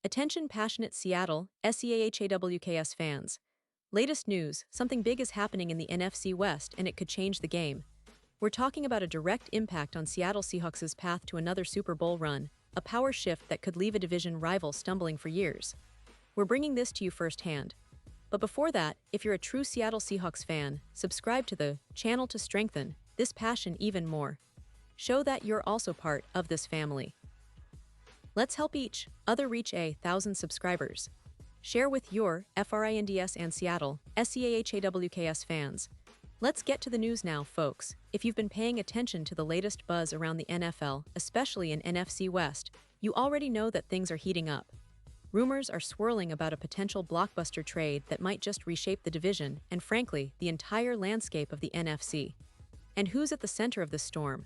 Attention passionate Seattle, SEAHAWKS fans. Latest news, something big is happening in the NFC West and it could change the game. We're talking about a direct impact on Seattle Seahawks' path to another Super Bowl run, a power shift that could leave a division rival stumbling for years. We're bringing this to you firsthand. But before that, if you're a true Seattle Seahawks fan, subscribe to the channel to strengthen this passion even more. Show that you're also part of this family. Let's help each other reach 1,000 subscribers. Share with your FRINDS and Seattle, SEAHAWKS fans. Let's get to the news now, folks. If you've been paying attention to the latest buzz around the NFL, especially in NFC West, you already know that things are heating up. Rumors are swirling about a potential blockbuster trade that might just reshape the division and, frankly, the entire landscape of the NFC. And who's at the center of this storm?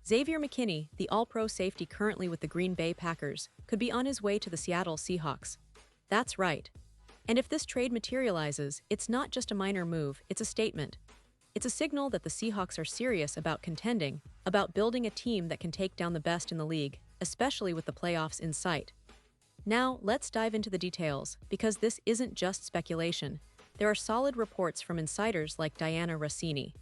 Xavier McKinney, the All-Pro safety currently with the Green Bay Packers, could be on his way to the Seattle Seahawks. That's right. And if this trade materializes, it's not just a minor move, it's a statement. It's a signal that the Seahawks are serious about contending, about building a team that can take down the best in the league, especially with the playoffs in sight. Now, let's dive into the details, because this isn't just speculation. There are solid reports from insiders like Diana Rossini.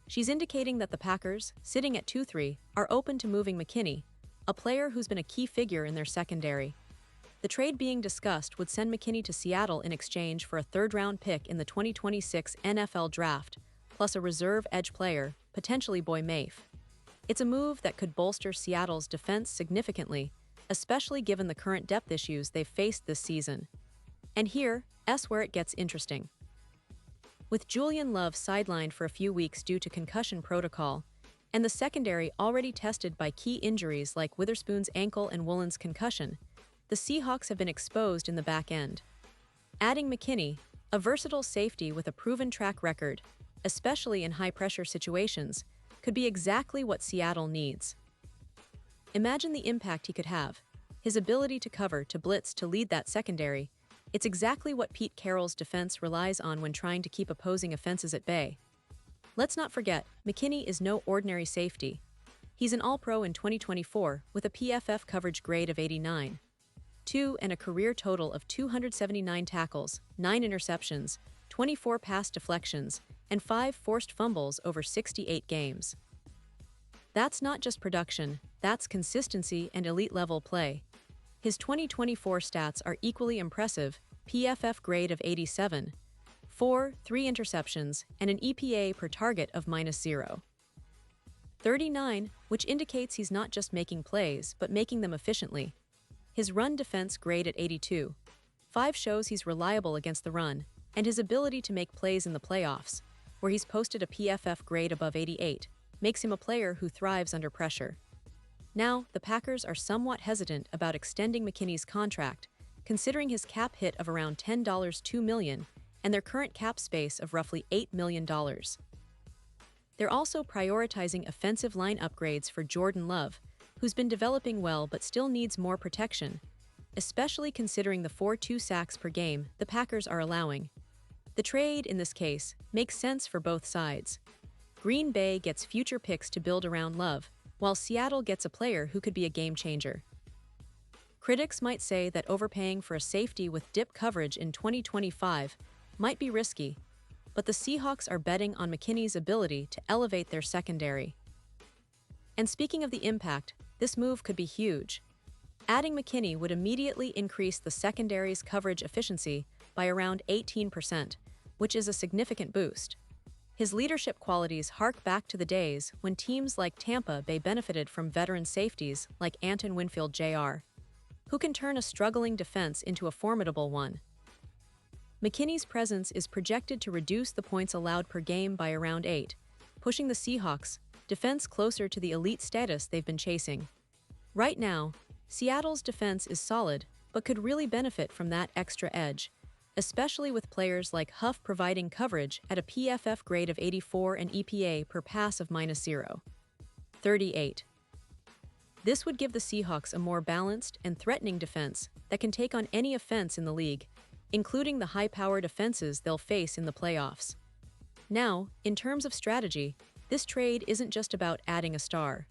She's indicating that the Packers, sitting at 2-3, are open to moving McKinney, a player who's been a key figure in their secondary. The trade being discussed would send McKinney to Seattle in exchange for a third-round pick in the 2026 NFL Draft, plus a reserve edge player, potentially Boy Mafe. It's a move that could bolster Seattle's defense significantly, especially given the current depth issues they've faced this season. And here's where it gets interesting. With Julian Love sidelined for a few weeks due to concussion protocol, and the secondary already tested by key injuries like Witherspoon's ankle and Woolen's concussion, the Seahawks have been exposed in the back end. Adding McKinney, a versatile safety with a proven track record, especially in high-pressure situations, could be exactly what Seattle needs. Imagine the impact he could have. His ability to cover, to blitz, to lead that secondary. It's exactly what Pete Carroll's defense relies on when trying to keep opposing offenses at bay. Let's not forget, McKinney is no ordinary safety. He's an All-Pro in 2024 with a PFF coverage grade of 89. 2 and a career total of 279 tackles, 9 interceptions, 24 pass deflections, and 5 forced fumbles over 68 games. That's not just production, that's consistency and elite-level play. His 2024 stats are equally impressive, PFF grade of 87, 3 interceptions, and an EPA per target of -0. 39, which indicates he's not just making plays, but making them efficiently. His run defense grade at 82, 5 shows he's reliable against the run, and his ability to make plays in the playoffs, where he's posted a PFF grade above 88, makes him a player who thrives under pressure. Now, the Packers are somewhat hesitant about extending McKinney's contract, considering his cap hit of around $2 million and their current cap space of roughly $8 million. They're also prioritizing offensive line upgrades for Jordan Love, who's been developing well but still needs more protection, especially considering the 4.2 sacks per game the Packers are allowing. The trade, in this case, makes sense for both sides. Green Bay gets future picks to build around Love, while Seattle gets a player who could be a game-changer. Critics might say that overpaying for a safety with dip coverage in 2025 might be risky, but the Seahawks are betting on McKinney's ability to elevate their secondary. And speaking of the impact, this move could be huge. Adding McKinney would immediately increase the secondary's coverage efficiency by around 18%, which is a significant boost. His leadership qualities hark back to the days when teams like Tampa Bay benefited from veteran safeties like Anton Winfield Jr., who can turn a struggling defense into a formidable one. McKinney's presence is projected to reduce the points allowed per game by around 8, pushing the Seahawks' defense closer to the elite status they've been chasing. Right now, Seattle's defense is solid, but could really benefit from that extra edge, especially with players like Huff providing coverage at a PFF grade of 84 and EPA per pass of -0. 38. This would give the Seahawks a more balanced and threatening defense that can take on any offense in the league, including the high-powered offenses they'll face in the playoffs. Now, in terms of strategy, this trade isn't just about adding a star.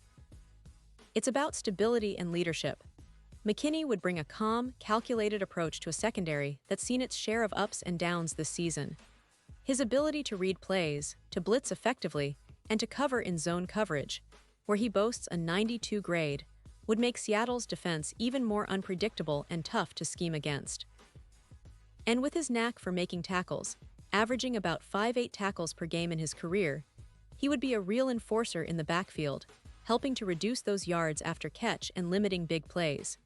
It's about stability and leadership. McKinney would bring a calm, calculated approach to a secondary that's seen its share of ups and downs this season. His ability to read plays, to blitz effectively, and to cover in zone coverage, where he boasts a 92 grade, would make Seattle's defense even more unpredictable and tough to scheme against. And with his knack for making tackles, averaging about 5-8 tackles per game in his career, he would be a real enforcer in the backfield, helping to reduce those yards after catch and limiting big plays.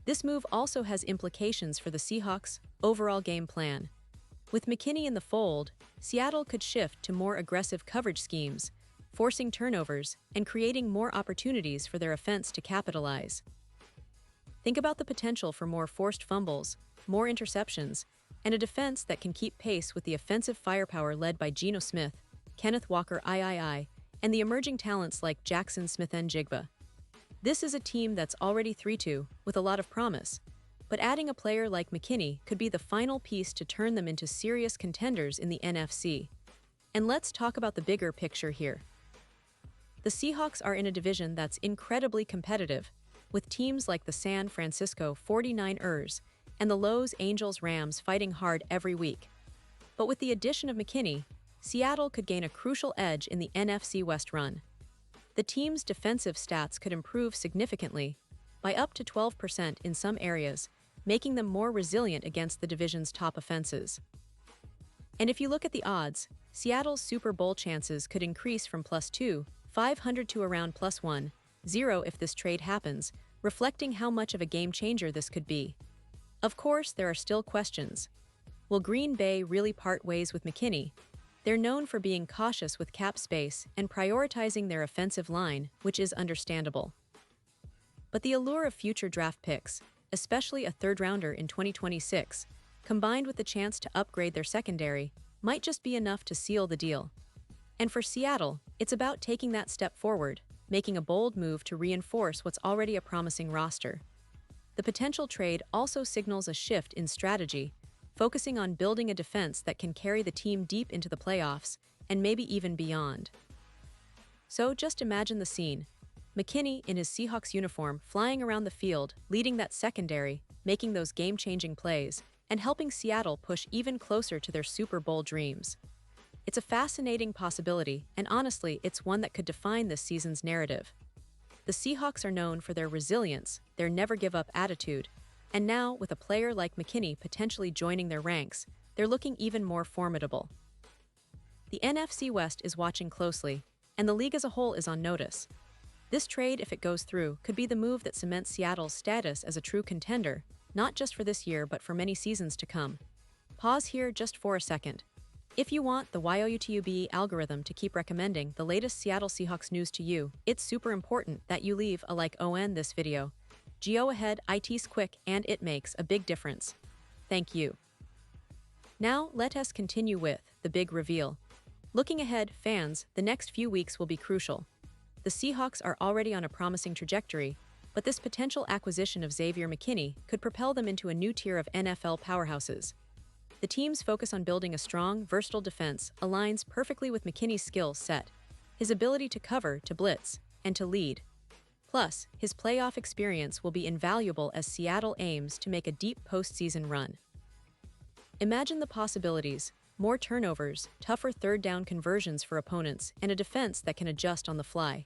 This move also has implications for the Seahawks' overall game plan. With McKinney in the fold, Seattle could shift to more aggressive coverage schemes, forcing turnovers and creating more opportunities for their offense to capitalize. Think about the potential for more forced fumbles, more interceptions, and a defense that can keep pace with the offensive firepower led by Geno Smith, Kenneth Walker III, and the emerging talents like Jackson Smith-Njigba. This is a team that's already 3-2, with a lot of promise, but adding a player like McKinney could be the final piece to turn them into serious contenders in the NFC. And let's talk about the bigger picture here. The Seahawks are in a division that's incredibly competitive, with teams like the San Francisco 49ers and the Los Angeles Rams fighting hard every week. But with the addition of McKinney, Seattle could gain a crucial edge in the NFC West run. The team's defensive stats could improve significantly, by up to 12% in some areas, making them more resilient against the division's top offenses. And if you look at the odds, Seattle's Super Bowl chances could increase from +2,500 to around +1,0 if this trade happens, reflecting how much of a game-changer this could be. Of course, there are still questions. Will Green Bay really part ways with McKinney? They're known for being cautious with cap space and prioritizing their offensive line, which is understandable. But the allure of future draft picks, especially a third-rounder in 2026, combined with the chance to upgrade their secondary, might just be enough to seal the deal. And for Seattle, it's about taking that step forward, making a bold move to reinforce what's already a promising roster. The potential trade also signals a shift in strategy, focusing on building a defense that can carry the team deep into the playoffs and maybe even beyond. So just imagine the scene. McKinney in his Seahawks uniform flying around the field, leading that secondary, making those game-changing plays, and helping Seattle push even closer to their Super Bowl dreams. It's a fascinating possibility, and honestly, it's one that could define this season's narrative. The Seahawks are known for their resilience, their never-give-up attitude, and now, with a player like McKinney potentially joining their ranks, they're looking even more formidable. The NFC West is watching closely, and the league as a whole is on notice. This trade, if it goes through, could be the move that cements Seattle's status as a true contender, not just for this year but for many seasons to come. Pause here just for a second. If you want the YouTube algorithm to keep recommending the latest Seattle Seahawks news to you, it's super important that you leave a like on this video. Go ahead, it's quick and it makes a big difference. Thank you. Now, let us continue with the big reveal. Looking ahead, fans, the next few weeks will be crucial. The Seahawks are already on a promising trajectory, but this potential acquisition of Xavier McKinney could propel them into a new tier of NFL powerhouses. The team's focus on building a strong, versatile defense aligns perfectly with McKinney's skill set, his ability to cover, to blitz, and to lead. Plus, his playoff experience will be invaluable as Seattle aims to make a deep postseason run. Imagine the possibilities: more turnovers, tougher third-down conversions for opponents, and a defense that can adjust on the fly.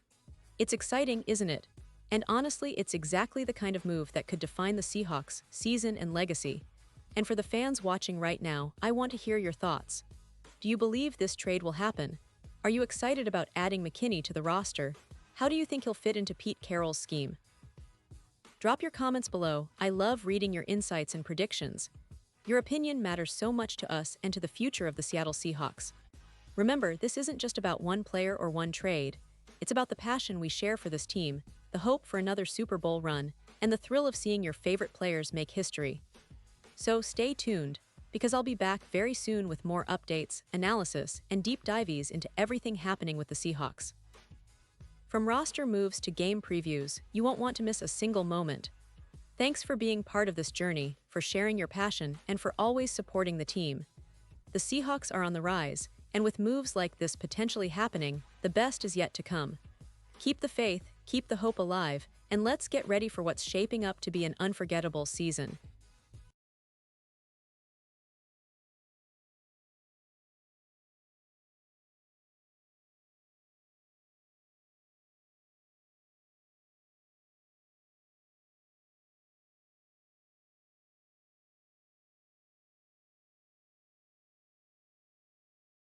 It's exciting, isn't it? And honestly, it's exactly the kind of move that could define the Seahawks' season and legacy. And for the fans watching right now, I want to hear your thoughts. Do you believe this trade will happen? Are you excited about adding McKinney to the roster? How do you think he'll fit into Pete Carroll's scheme? Drop your comments below. I love reading your insights and predictions. Your opinion matters so much to us and to the future of the Seattle Seahawks. Remember, this isn't just about one player or one trade. It's about the passion we share for this team, the hope for another Super Bowl run, and the thrill of seeing your favorite players make history. So stay tuned, because I'll be back very soon with more updates, analysis, and deep dives into everything happening with the Seahawks. From roster moves to game previews, you won't want to miss a single moment. Thanks for being part of this journey, for sharing your passion, and for always supporting the team. The Seahawks are on the rise, and with moves like this potentially happening, the best is yet to come. Keep the faith, keep the hope alive, And let's get ready for what's shaping up to be an unforgettable season.